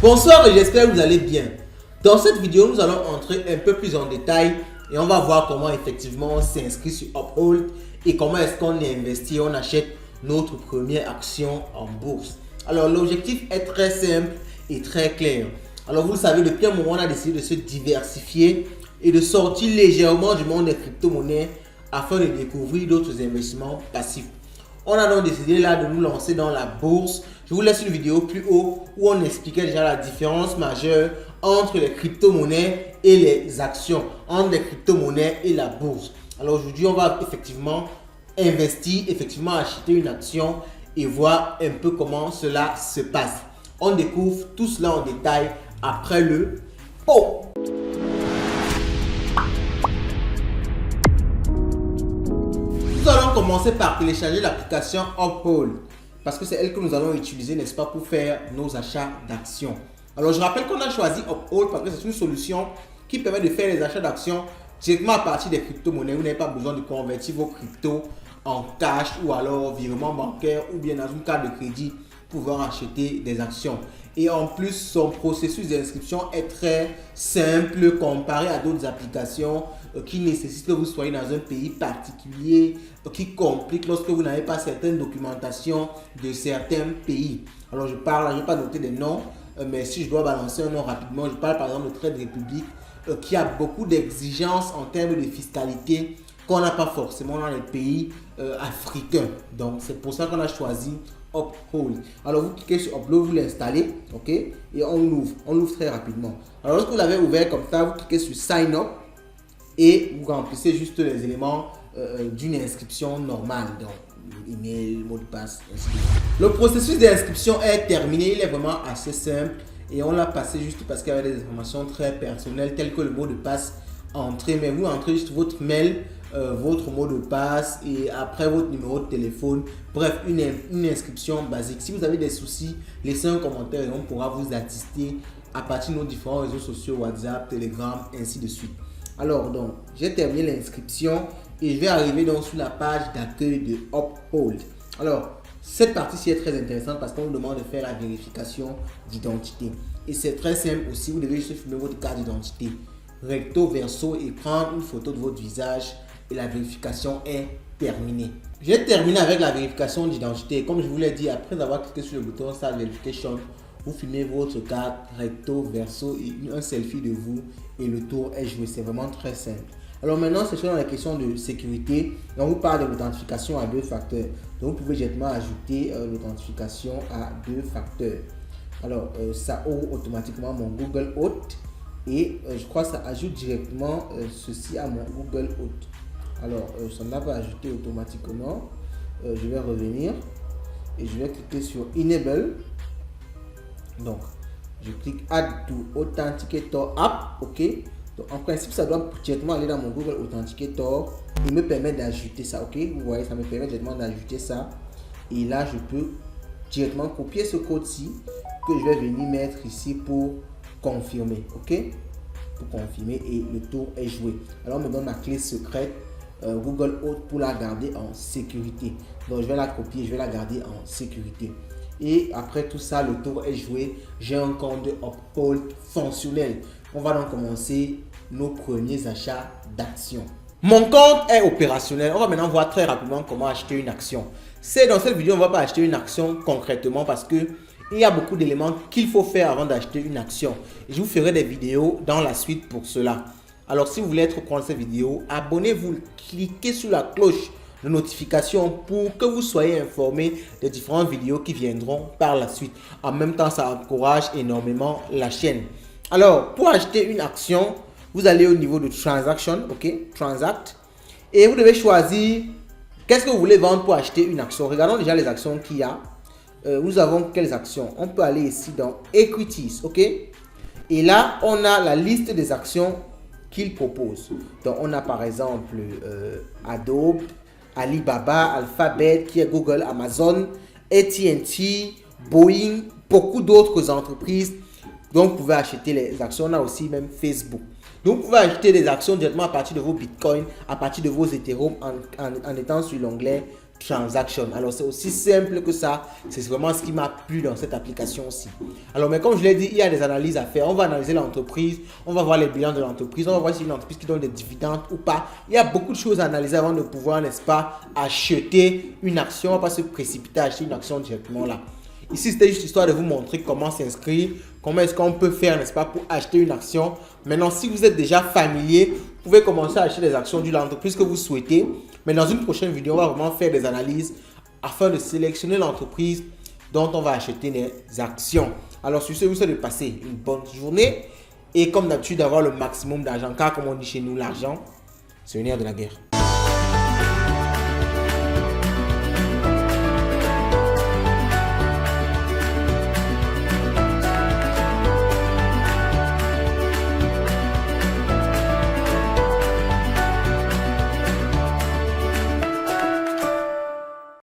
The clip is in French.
Bonsoir et j'espère que vous allez bien. Dans cette vidéo, nous allons entrer un peu plus en détail et on va voir comment effectivement on s'inscrit sur Uphold et comment est-ce qu'on investit, on achète notre première action en bourse. Alors l'objectif est très simple et très clair. Alors vous le savez, depuis un moment on a décidé de se diversifier et de sortir légèrement du monde des crypto-monnaies afin de découvrir d'autres investissements passifs. On a donc décidé là de nous lancer dans la bourse. Je vous laisse une vidéo plus haut où on expliquait déjà la différence majeure entre les crypto-monnaies et les actions, entre les crypto-monnaies et la bourse. Alors aujourd'hui, on va effectivement investir, effectivement acheter une action et voir un peu comment cela se passe. On découvre tout cela en détail après le pot. Nous allons commencer par télécharger l'application Uphold parce que c'est elle que nous allons utiliser, n'est-ce pas, pour faire nos achats d'actions. Alors je rappelle qu'on a choisi Uphold parce que c'est une solution qui permet de faire les achats d'actions directement à partir des crypto-monnaies. Vous n'avez pas besoin de convertir vos cryptos en cash ou alors virement bancaire ou bien dans une carte de crédit pour pouvoir acheter des actions. Et en plus, son processus d'inscription est très simple comparé à d'autres applications qui nécessitent que vous soyez dans un pays particulier, qui compliquent lorsque vous n'avez pas certaines documentations de certains pays. Alors je parle, je ne vais pas noter des noms, mais si je dois balancer un nom rapidement, je parle par exemple de Trade Republic qui a beaucoup d'exigences en termes de fiscalité qu'on n'a pas forcément dans les pays africains. Donc c'est pour ça qu'on a choisi Uphold. Alors vous cliquez sur Upload, vous l'installez, ok, et on l'ouvre très rapidement. Alors lorsque vous l'avez ouvert comme ça, vous cliquez sur Sign Up et vous remplissez juste les éléments d'une inscription normale, donc email, mot de passe, ainsi de suite. Le processus d'inscription est terminé, il est vraiment assez simple et on l'a passé juste parce qu'il y avait des informations très personnelles telles que le mot de passe entrée, mais vous entrez juste votre mail, votre mot de passe et après votre numéro de téléphone. Bref, une inscription basique. Si vous avez des soucis, laissez un commentaire et on pourra vous assister à partir de nos différents réseaux sociaux, WhatsApp, Telegram, ainsi de suite. Alors donc, j'ai terminé l'inscription et je vais arriver donc sur la page d'accueil de Uphold. Alors, cette partie-ci est très intéressante parce qu'on vous demande de faire la vérification d'identité. Et c'est très simple aussi, vous devez juste filmer votre carte d'identité recto verso et prendre une photo de votre visage et la vérification est terminée. J'ai terminé avec la vérification d'identité. Comme je vous l'ai dit, après avoir cliqué sur le bouton Start Verification, vous filmez votre carte recto verso et un selfie de vous et le tour est joué. C'est vraiment très simple. Alors maintenant, c'est sur la question de sécurité. On vous parle de l'authentification à 2 facteurs. Donc vous pouvez directement ajouter l'authentification à 2 facteurs. Alors ça ouvre automatiquement mon Google Auth. Et je crois que ça ajoute directement ceci à mon Google Auth. Alors, ça n'a pas ajouté automatiquement. Je vais revenir et je vais cliquer sur Enable. Donc, je clique Add to Authenticator App. OK. Donc, en principe, ça doit directement aller dans mon Google Authenticator et me permet d'ajouter ça. OK. Vous voyez, ça me permet directement d'ajouter ça. Et là, je peux directement copier ce code-ci que je vais venir mettre ici pour confirmer, ok, pour confirmer et le tour est joué. Alors on me donne ma clé secrète Google Auth pour la garder en sécurité. Donc je vais la copier, je vais la garder en sécurité. Et après tout ça, le tour est joué. J'ai un compte de Uphold fonctionnel. On va donc commencer nos premiers achats d'actions. Mon compte est opérationnel. On va maintenant voir très rapidement comment acheter une action. C'est dans cette vidéo, on ne va pas acheter une action concrètement parce que il y a beaucoup d'éléments qu'il faut faire avant d'acheter une action. Et je vous ferai des vidéos dans la suite pour cela. Alors, si vous voulez être au courant de cette vidéo, abonnez-vous, cliquez sur la cloche de notification pour que vous soyez informés des différentes vidéos qui viendront par la suite. En même temps, ça encourage énormément la chaîne. Alors, pour acheter une action, vous allez au niveau de Transaction, ok, Transact, et vous devez choisir qu'est-ce que vous voulez vendre pour acheter une action. Regardons déjà les actions qu'il y a. Nous avons quelles actions? On peut aller ici dans Equities, ok? Et là, on a la liste des actions qu'il propose. Donc, on a par exemple Adobe, Alibaba, Alphabet, qui est Google, Amazon, AT&T, Boeing, beaucoup d'autres entreprises. Donc, vous pouvez acheter les actions. On a aussi même Facebook. Donc, vous pouvez acheter des actions directement à partir de vos Bitcoin, à partir de vos Ethereum en étant sur l'onglet transaction. Alors c'est aussi simple que ça, c'est vraiment ce qui m'a plu dans cette application aussi. Alors mais comme je l'ai dit, il y a des analyses à faire. On va analyser l'entreprise, on va voir les bilans de l'entreprise, on va voir si c'est une entreprise qui donne des dividendes ou pas. Il y a beaucoup de choses à analyser avant de pouvoir, n'est-ce pas, acheter une action. On ne va pas se précipiter à acheter une action directement là. Ici, c'était juste histoire de vous montrer comment s'inscrire, comment est-ce qu'on peut faire, n'est-ce pas, pour acheter une action. Maintenant, si vous êtes déjà familier, vous pouvez commencer à acheter des actions de l'entreprise que vous souhaitez. Mais dans une prochaine vidéo, on va vraiment faire des analyses afin de sélectionner l'entreprise dont on va acheter des actions. Alors, sur ce, je vous souhaite de passer une bonne journée et comme d'habitude, d'avoir le maximum d'argent. Car comme on dit chez nous, l'argent, c'est le nerf de la guerre.